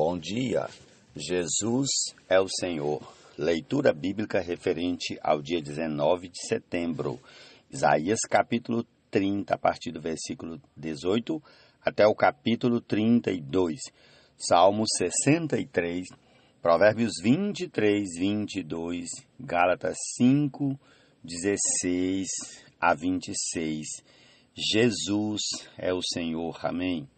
Bom dia, Jesus é o Senhor. Leitura bíblica referente ao dia 19 de setembro. Isaías capítulo 30, a partir do versículo 18 até o capítulo 32. Salmos 63, Provérbios 23, 22, Gálatas 5, 16 a 26. Jesus é o Senhor. Amém.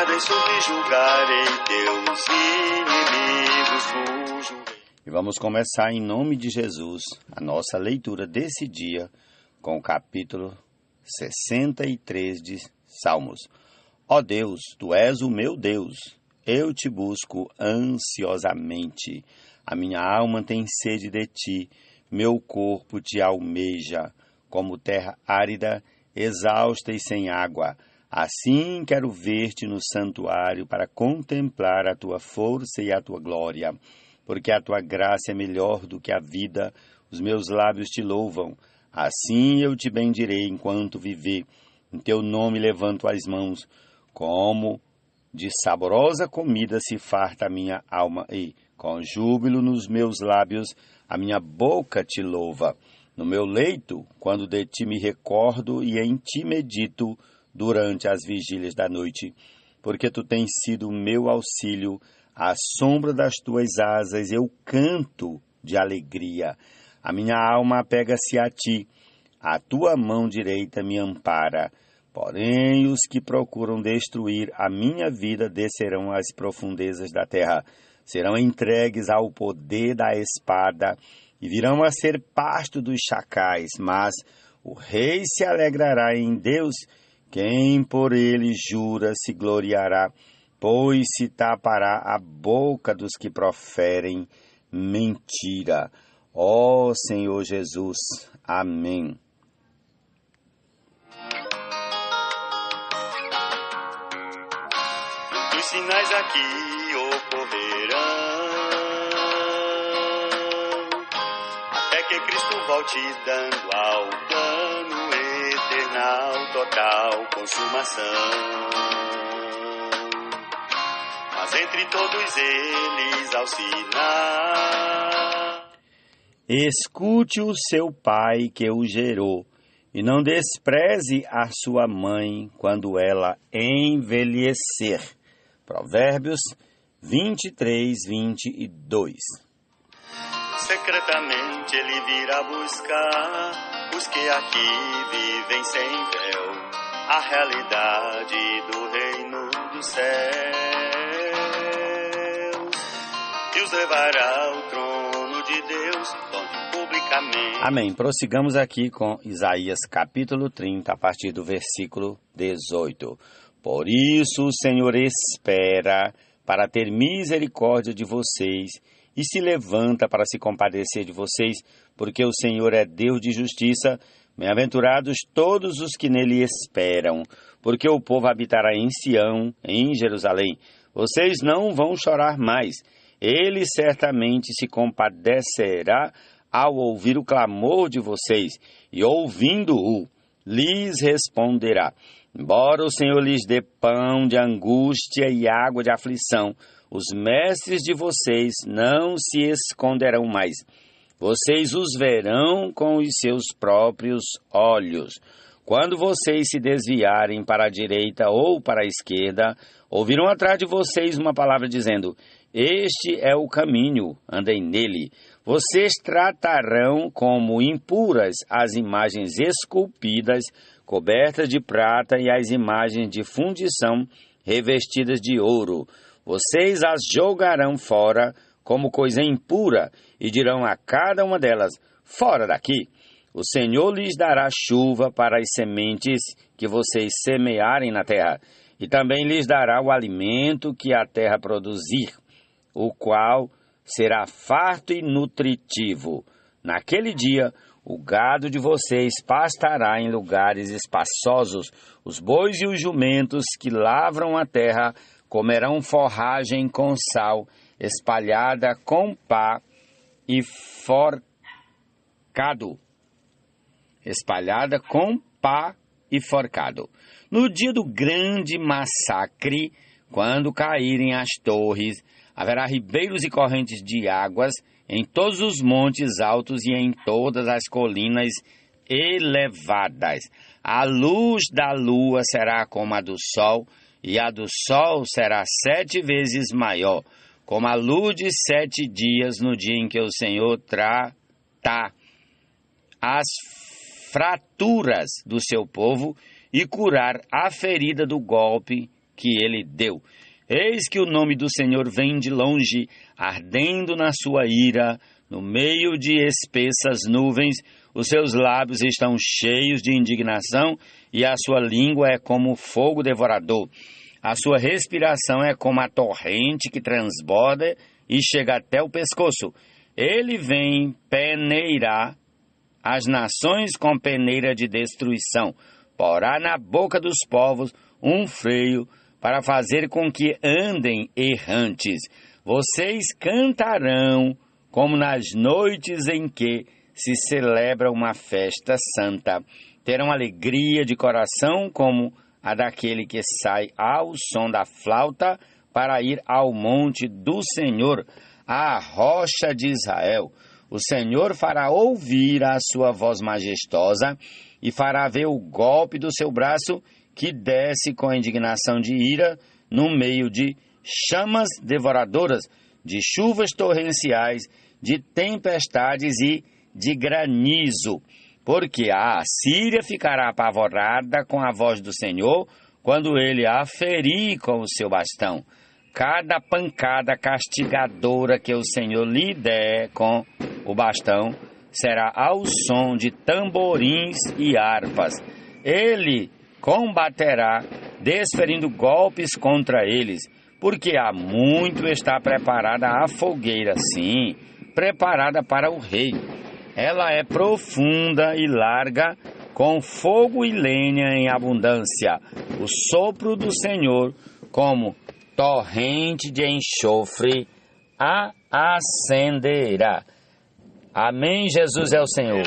Aguardem subjugarei teus inimigos, E vamos começar em nome de Jesus a nossa leitura desse dia com o capítulo 63 de Salmos. Ó Deus, Tu és o meu Deus, eu te busco ansiosamente. A minha alma tem sede de Ti, meu corpo Te almeja, como terra árida, exausta e sem água. Assim quero ver-te no santuário para contemplar a tua força e a tua glória, porque a tua graça é melhor do que a vida, os meus lábios te louvam. Assim eu te bendirei enquanto viver, em teu nome levanto as mãos, como de saborosa comida se farta a minha alma, e com júbilo nos meus lábios a minha boca te louva. No meu leito, quando de ti me recordo e em ti medito, durante as vigílias da noite, porque tu tens sido o meu auxílio, à sombra das tuas asas eu canto de alegria. A minha alma apega-se a ti, a tua mão direita me ampara. Porém, os que procuram destruir a minha vida descerão às profundezas da terra, serão entregues ao poder da espada e virão a ser pasto dos chacais, mas o rei se alegrará em Deus. Quem por ele jura se gloriará, pois se tapará a boca dos que proferem mentira. Ó Senhor Jesus, amém. Os sinais aqui ocorrerão, até que Cristo volte dando ao plano eternal total consumação. Mas entre todos eles ao sinal, escute o seu pai que o gerou, e não despreze a sua mãe quando ela envelhecer. Provérbios 23, 22. secretamente ele virá buscar os que aqui vivem sem véu, a realidade do reino dos céus, e os levará ao trono de Deus, onde publicamente... Amém. Prossigamos aqui com Isaías capítulo 30, a partir do versículo 18. Por isso o Senhor espera para ter misericórdia de vocês e se levanta para se compadecer de vocês, porque o Senhor é Deus de justiça. Bem-aventurados todos os que nele esperam, porque o povo habitará em Sião, em Jerusalém. Vocês não vão chorar mais. Ele certamente se compadecerá ao ouvir o clamor de vocês, e ouvindo-o, lhes responderá. Embora o Senhor lhes dê pão de angústia e água de aflição, os mestres de vocês não se esconderão mais. Vocês os verão com os seus próprios olhos. Quando vocês se desviarem para a direita ou para a esquerda, ouvirão atrás de vocês uma palavra dizendo: este é o caminho, andem nele. Vocês tratarão como impuras as imagens esculpidas, cobertas de prata, e as imagens de fundição revestidas de ouro. Vocês as jogarão fora como coisa impura e dirão a cada uma delas: fora daqui. O Senhor lhes dará chuva para as sementes que vocês semearem na terra, e também lhes dará o alimento que a terra produzir, o qual será farto e nutritivo. Naquele dia, o gado de vocês pastará em lugares espaçosos. Os bois e os jumentos que lavram a terra comerão forragem com sal, espalhada com pá e forcado. Espalhada com pá e forcado. No dia do grande massacre, quando caírem as torres, haverá ribeiros e correntes de águas em todos os montes altos e em todas as colinas elevadas. A luz da lua será como a do sol, e a do sol será 7 vezes maior, como a luz de 7 dias no dia em que o Senhor tratar as fraturas do seu povo e curar a ferida do golpe que ele deu. Eis que o nome do Senhor vem de longe, ardendo na sua ira, no meio de espessas nuvens. Os seus lábios estão cheios de indignação e a sua língua é como fogo devorador. A sua respiração é como a torrente que transborda e chega até o pescoço. Ele vem peneirar as nações com peneira de destruição. Porá na boca dos povos um freio para fazer com que andem errantes. Vocês cantarão como nas noites em que se celebra uma festa santa. Terão alegria de coração como a daquele que sai ao som da flauta para ir ao monte do Senhor, à rocha de Israel. O Senhor fará ouvir a sua voz majestosa e fará ver o golpe do seu braço que desce com a indignação de ira no meio de chamas devoradoras, de chuvas torrenciais, de tempestades e de granizo. Porque a Assíria ficará apavorada com a voz do Senhor quando ele a ferir com o seu bastão. Cada pancada castigadora que o Senhor lhe der com o bastão será ao som de tamborins e harpas. Ele combaterá, desferindo golpes contra eles, porque há muito está preparada a fogueira, sim, preparada para o rei. Ela é profunda e larga, com fogo e lenha em abundância. O sopro do Senhor, como torrente de enxofre, a acenderá. Amém, Jesus é o Senhor.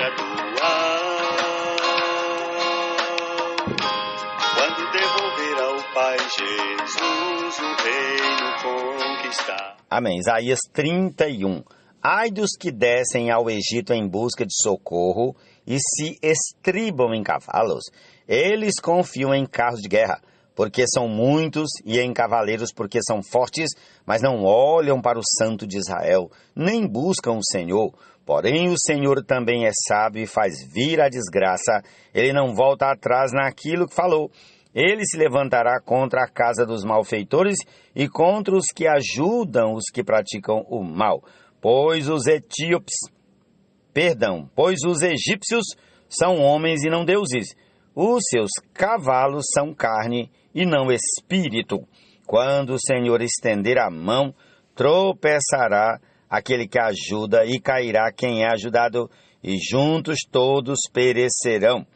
Quando devolver ao Pai Jesus o reino conquistar. Amém. Isaías 31. Ai dos que descem ao Egito em busca de socorro e se estribam em cavalos. Eles confiam em carros de guerra, porque são muitos, e em cavaleiros, porque são fortes, mas não olham para o Santo de Israel, nem buscam o Senhor. Porém, o Senhor também é sábio e faz vir a desgraça. Ele não volta atrás naquilo que falou. Ele se levantará contra a casa dos malfeitores e contra os que ajudam os que praticam o mal. Pois os egípcios são homens e não deuses. Os seus cavalos são carne e não espírito. Quando o Senhor estender a mão, tropeçará aquele que ajuda e cairá quem é ajudado, e juntos todos perecerão.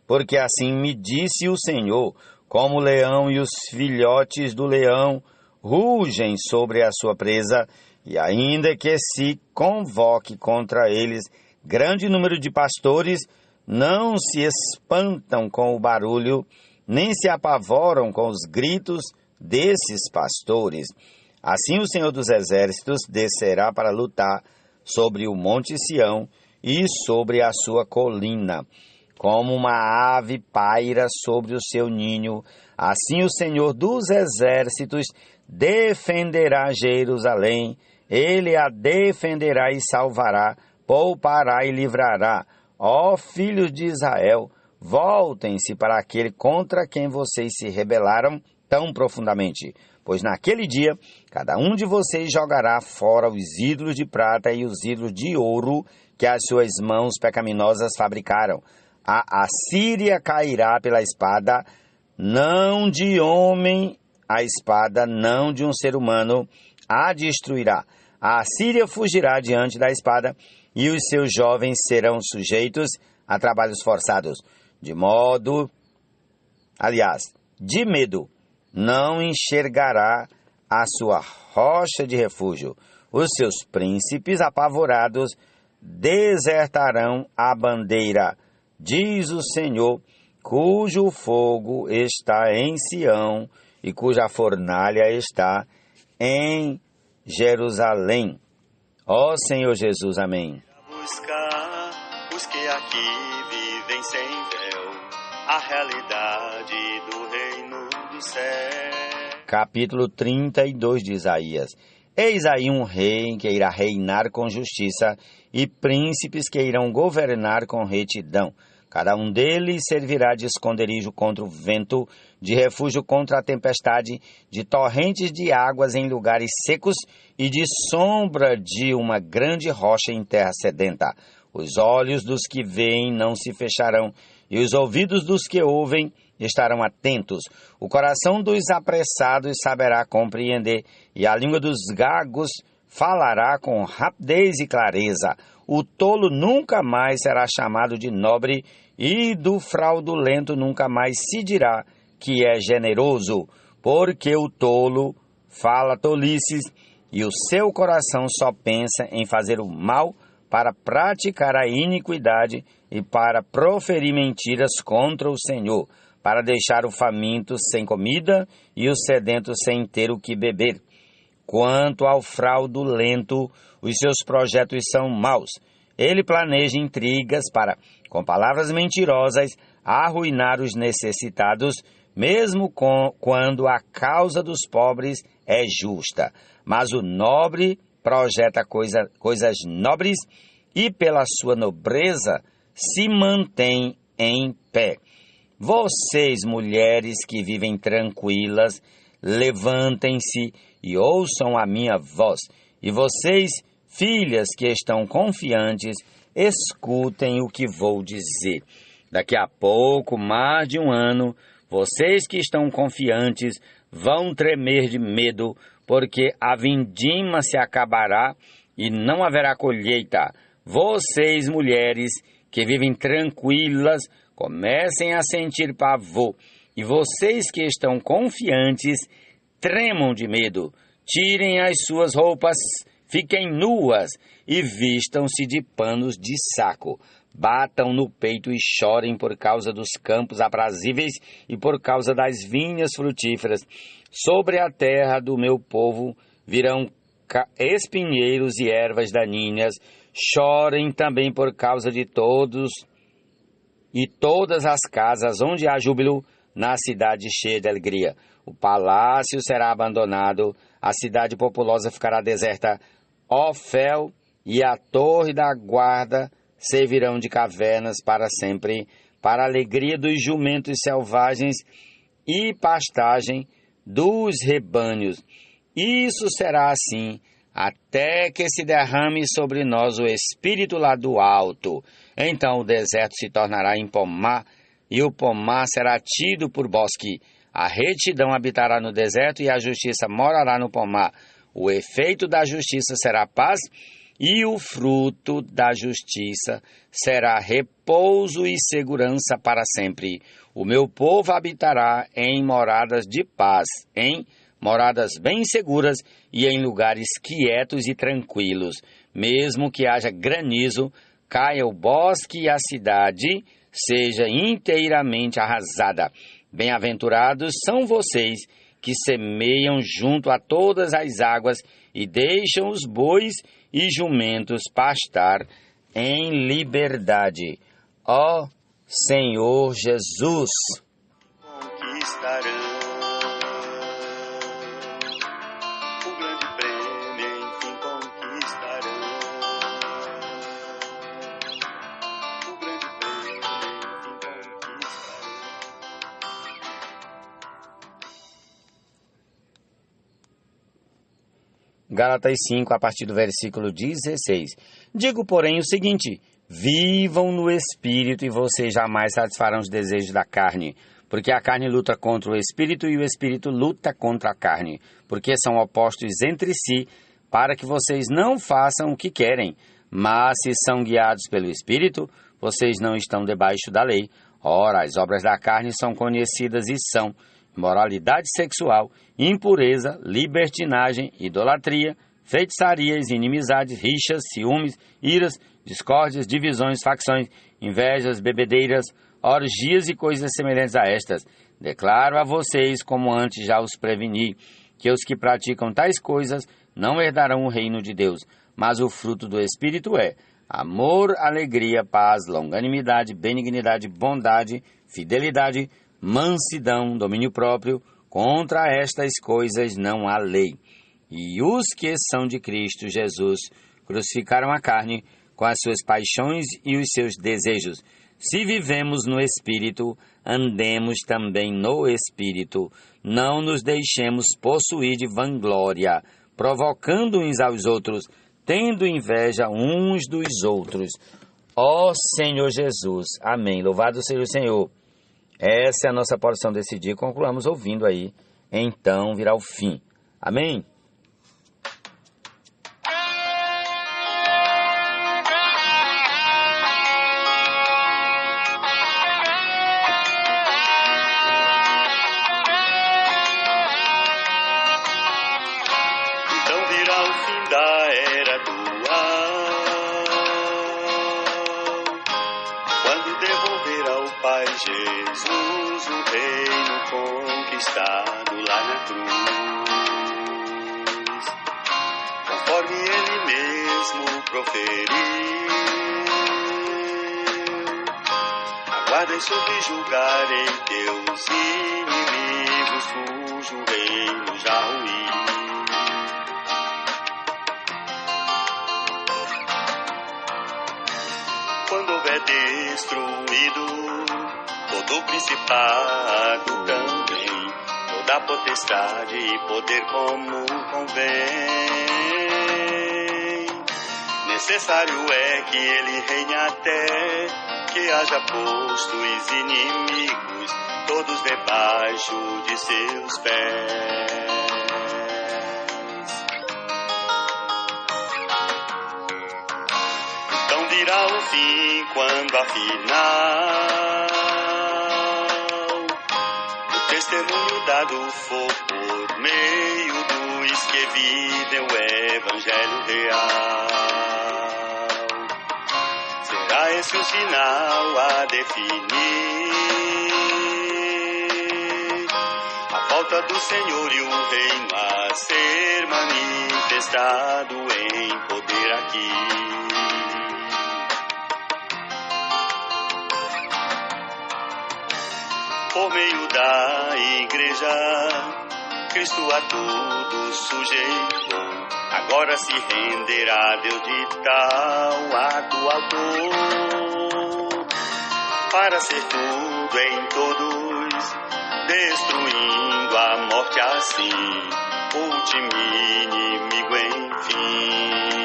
Porque assim me disse o Senhor, como o leão e os filhotes do leão rugem sobre a sua presa, e ainda que se convoque contra eles grande número de pastores, não se espantam com o barulho, nem se apavoram com os gritos desses pastores. Assim o Senhor dos Exércitos descerá para lutar sobre o monte Sião e sobre a sua colina. Como uma ave paira sobre o seu ninho, assim o Senhor dos Exércitos defenderá Jerusalém. Ele a defenderá e salvará, poupará e livrará. Ó filhos de Israel, voltem-se para aquele contra quem vocês se rebelaram tão profundamente. Pois naquele dia, cada um de vocês jogará fora os ídolos de prata e os ídolos de ouro que as suas mãos pecaminosas fabricaram. A Assíria cairá pela espada, não de homem a espada, não de um ser humano, a destruirá. A Assíria fugirá diante da espada, e os seus jovens serão sujeitos a trabalhos forçados, de medo, não enxergará a sua rocha de refúgio. Os seus príncipes apavorados desertarão a bandeira, diz o Senhor, cujo fogo está em Sião e cuja fornalha está em Jerusalém. Ó Senhor Jesus, amém. Buscar os que aqui vivem sem véu, a realidade do reino do céu. Capítulo 32 de Isaías. Eis aí um rei que irá reinar com justiça e príncipes que irão governar com retidão. Cada um deles servirá de esconderijo contra o vento, de refúgio contra a tempestade, de torrentes de águas em lugares secos e de sombra de uma grande rocha em terra sedenta. Os olhos dos que veem não se fecharão, e os ouvidos dos que ouvem estarão atentos. O coração dos apressados saberá compreender, e a língua dos gagos falará com rapidez e clareza. O tolo nunca mais será chamado de nobre, e do fraudulento nunca mais se dirá que é generoso, porque o tolo fala tolices, e o seu coração só pensa em fazer o mal para praticar a iniquidade e para proferir mentiras contra o Senhor, para deixar o faminto sem comida e o sedento sem ter o que beber. Quanto ao fraudulento, os seus projetos são maus. Ele planeja intrigas para, com palavras mentirosas, arruinar os necessitados, mesmo quando a causa dos pobres é justa. Mas o nobre projeta coisas nobres e, pela sua nobreza, se mantém em pé. Vocês, mulheres que vivem tranquilas, levantem-se e ouçam a minha voz. E vocês, filhas que estão confiantes, escutem o que vou dizer. Daqui a pouco, mais de um ano, vocês que estão confiantes vão tremer de medo, porque a vindima se acabará e não haverá colheita. Vocês, mulheres que vivem tranquilas, comecem a sentir pavor, e vocês que estão confiantes, tremam de medo. Tirem as suas roupas, fiquem nuas e vistam-se de panos de saco. Batam no peito e chorem por causa dos campos aprazíveis e por causa das vinhas frutíferas. Sobre a terra do meu povo virão espinheiros e ervas daninhas. Chorem também por causa de todas as casas onde há júbilo, na cidade cheia de alegria. O palácio será abandonado, a cidade populosa ficará deserta. Ofel e a torre da guarda servirão de cavernas para sempre, para a alegria dos jumentos selvagens e pastagem dos rebanhos. Isso será assim, até que se derrame sobre nós o Espírito lá do alto. Então o deserto se tornará em pomar, e o pomar será tido por bosque. A retidão habitará no deserto, e a justiça morará no pomar. O efeito da justiça será paz, e o fruto da justiça será repouso e segurança para sempre. O meu povo habitará em moradas de paz, em moradas bem seguras e em lugares quietos e tranquilos. Mesmo que haja granizo, caia o bosque e a cidade seja inteiramente arrasada. Bem-aventurados são vocês que semeiam junto a todas as águas e deixam os bois e jumentos pastar em liberdade. Ó Senhor Jesus! Conquistarão o grande prêmio, enfim conquistarão o grande prêmio, enfim conquistarão. Gálatas 5, a partir do versículo 16. Digo, porém, o seguinte: vivam no Espírito e vocês jamais satisfarão os desejos da carne, porque a carne luta contra o Espírito e o Espírito luta contra a carne, porque são opostos entre si, para que vocês não façam o que querem. Mas se são guiados pelo Espírito, vocês não estão debaixo da lei. Ora, as obras da carne são conhecidas e são imoralidade sexual, impureza, libertinagem, idolatria, feitiçarias, inimizades, rixas, ciúmes, iras, discórdias, divisões, facções, invejas, bebedeiras, orgias e coisas semelhantes a estas. Declaro a vocês, como antes já os preveni, que os que praticam tais coisas não herdarão o reino de Deus, mas o fruto do Espírito é amor, alegria, paz, longanimidade, benignidade, bondade, fidelidade, mansidão, domínio próprio. Contra estas coisas não há lei. E os que são de Cristo Jesus crucificaram a carne com as suas paixões e os seus desejos. Se vivemos no Espírito, andemos também no Espírito. Não nos deixemos possuir de vanglória, provocando uns aos outros, tendo inveja uns dos outros. Ó Senhor Jesus, amém. Louvado seja o Senhor. Essa é a nossa porção desse dia. Concluamos ouvindo aí. Então virá o fim. Amém? Então virá o fim da era dual, quando devolver ao Pai Jesus o reino conquistado lá na cruz, conforme Ele mesmo proferiu. Aguardem sobre julgarem teus inimigos, cujo reino já ruiu. Quando houver destruído todo o principado também, toda a potestade e poder como convém, necessário é que ele reine até que haja posto os inimigos todos debaixo de seus pés. Então virá o fim quando afinal o testemunho dado for por meio dos que vivem o Evangelho real. Será esse o sinal a definir a volta do Senhor e o reino a ser manifestado em poder aqui. Por meio da igreja, Cristo a tudo sujeitou. Agora se renderá Deus de tal ato autor, para ser tudo em todos, destruindo a morte assim, último inimigo enfim.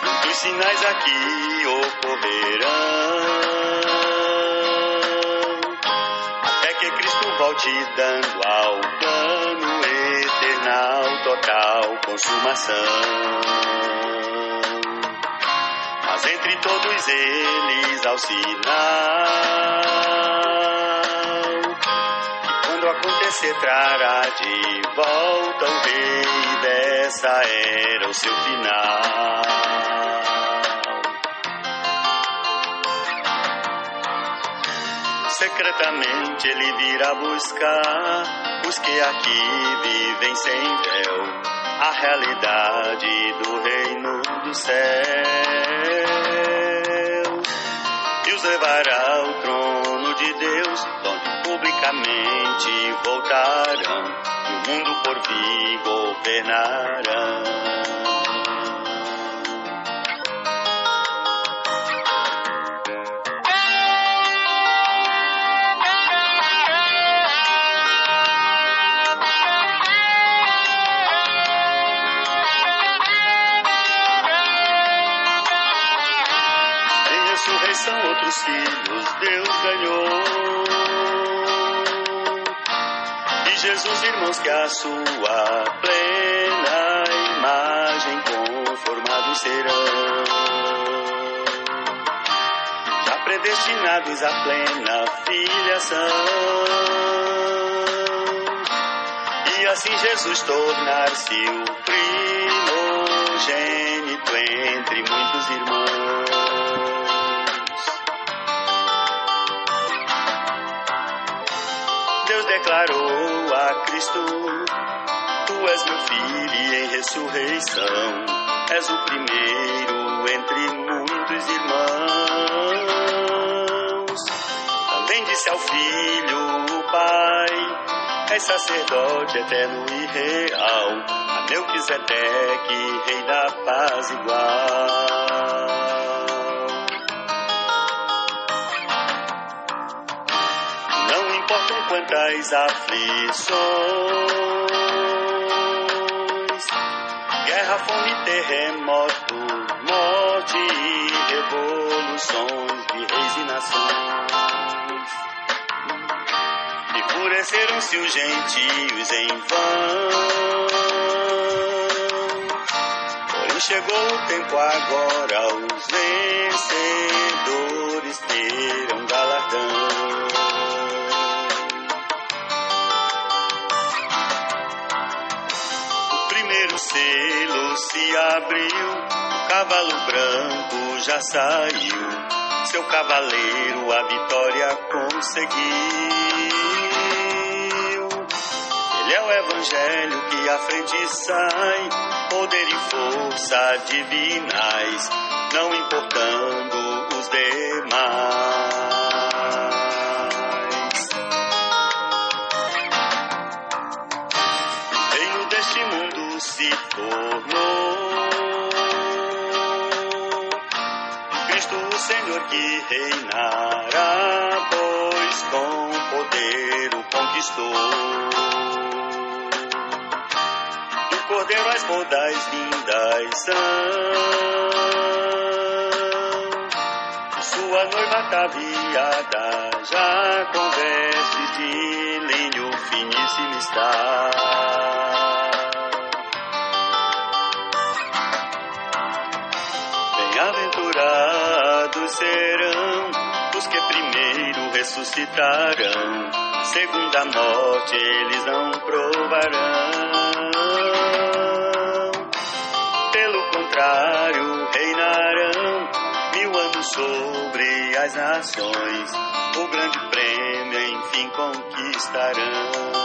Muitos sinais aqui ocorrerão, volte dando ao plano eternal total consumação. Mas entre todos eles ao sinal que quando acontecer trará de volta o rei dessa era o seu final. Secretamente ele virá buscar os que aqui vivem sem véu, a realidade do reino dos céus, e os levará ao trono de Deus, onde publicamente voltarão, e o mundo por vir governarão. São outros filhos Deus ganhou, e Jesus, irmãos, que a sua plena imagem conformados serão, já predestinados à plena filiação, e assim Jesus tornar-se o primogênito entre muitos irmãos. declarou a Cristo: Tu és meu filho e em ressurreição és o primeiro entre muitos irmãos. Também disse ao Filho o Pai: És sacerdote eterno e real, a Melquisedeque, rei da paz igual. Não importam quantas aflições, guerra, fome, terremoto, morte e revoluções de reis e nações. Enfureceram-se os gentios em vão, porém chegou o tempo agora, os vencedores terão galardão. O primeiro selo se abriu, o cavalo branco já saiu, seu cavaleiro a vitória conseguiu. Ele é o evangelho que à frente sai, poder e força divinais, não importando os demais. O reino deste mundo se tornou Cristo o Senhor que reinará, pois com poder o conquistou. Do Cordeiro as bodas vindas são, sua noiva ataviada já com vestes de linho finíssimo está. Bem-aventurados serão os que primeiro ressuscitarão, segunda morte eles não provarão. Pelo contrário, reinarão 1000 anos sobre as nações, o grande prêmio enfim conquistarão.